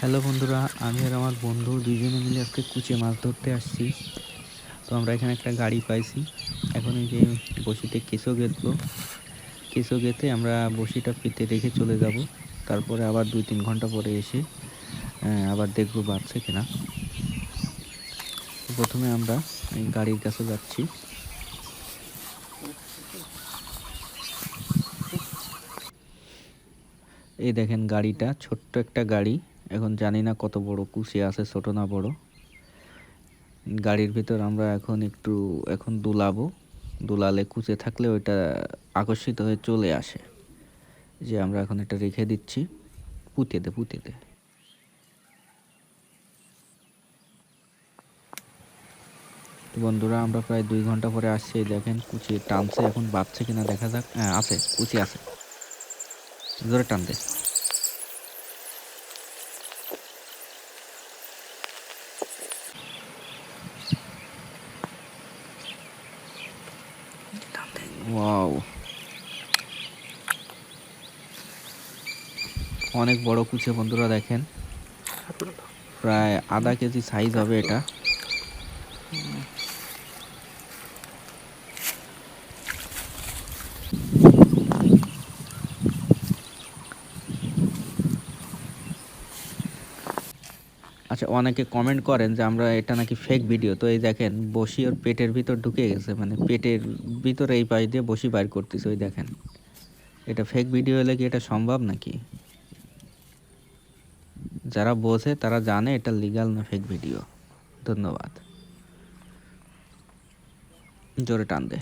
Hello বন্ধুরা, আমি আর আমার বন্ধু দুইজনে মিলে আজকে কুচে মাছ ধরতে আসছি। তো আমরা এখানে একটা গাড়ি পাইছি। এখন এই যে বসিতে কেঁচো গেঁথলো, কেঁচো গেঁথে আমরা বসিটা পেতে রেখে চলে যাব। তারপরে আবার 2-3 ঘন্টা পরে এসে আবার দেখবো বাড়ছে কিনা। তো প্রথমে আমরা এই গাড়ির কাছে যাচ্ছি। এই দেখেন গাড়িটা, ছোট্ট একটা গাড়ি। এখন জানি না কত বড় কুচে আছে, ছোট না বড়। গাড়ির ভিতর আমরা এখন দুলাবো। দুলালে কুচে থাকলে ওইটা আকর্ষিত হয়ে চলে আসে। যে আমরা এখন এটা রেখে দিচ্ছি। পুঁতে দে। তো বন্ধুরা, আমরা প্রায় 2 ঘন্টা পরে আসছি। দেখেন কুচি টানছে, এখন বাঁধছে কিনা দেখা যাক। হ্যাঁ, আছে, কুচি আছে। জোরে টান দে। ওয়াও, অনেক বড় কুচে বন্ধুরা, দেখেন প্রায় আধা কেজি সাইজ হবে এটা। আচ্ছা, অনেকে কমেন্ট করেন যে আমরা এটা নাকি ফেক ভিডিও। তো এই দেখেন বসি ওর পেটের ভিতর ঢুকে গেছে, মানে পেটের ভিতরে এই পাশ দিয়ে বসি বাইর করতেছে। ওই দেখেন, এটা ফেক ভিডিও হলে কি এটা সম্ভব নাকি? যারা বোঝে তারা জানে এটা লিগ্যাল না ফেক ভিডিও। ধন্যবাদ। জোরে টান দে।